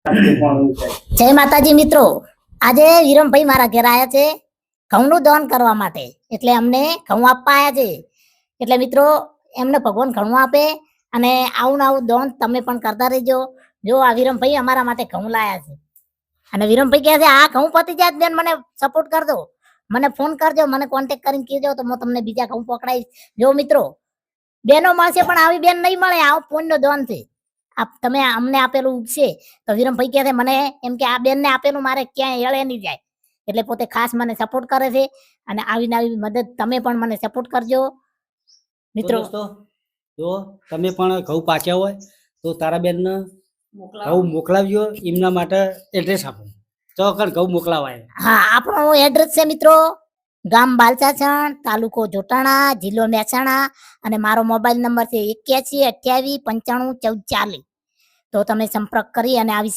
જય માતાજી મિત્રો, આજે વિરમભાઈ મારા ઘેર આવ્યા છે ઘઉંનું દાન કરવા માટે. એટલે અમને ઘઉં આપવા આવ્યા છે. એટલે મિત્રો એમને ભગવાન ઘણું આપે અને આવું આવું દાન તમે પણ કરતા રહેજો. જો આ વિરમભાઈ અમારા માટે ઘઉં લાયા છે અને વિરમભાઈ કહે છે આ ઘઉં પતી જાય બેન મને સપોર્ટ કરજો, મને ફોન કરજો, મને કોન્ટેક્ટ કરીને કહેજો તો હું તમને બીજા ઘઉં પકડાઈશ. જો મિત્રો બેનો મળશે પણ આવી બેન નહીં મળે, આવો પુણ્યનો દાન છે. તમે અમને આપેલું ઉગશે તો વિરમભાઈ કહે છે મને એમ કે આ બેન ને આપેલું મારે ક્યાંય એળે નહીં જાય. એટલે પોતે ખાસ મને સપોર્ટ કરે છે અને આવી નવી મદદ તમે પણ મને સપોર્ટ કરજો મિત્રો. જો તમે પણ ઘઉં પાક્યા હોય તો તારા બેન ને ઘઉં મોકલાવજો. એમના માટે એડ્રેસ આપો તો ઘઉં મોકલાવાય. હા, આપણો એડ્રેસ છે મિત્રો ગામ બાલચાસણ, તાલુકો જોટાણા, જિલ્લો મહેસાણા અને મારો મોબાઈલ નંબર છે 81 28 95 14 40. તો તમે સંપર્ક કરી અને આવી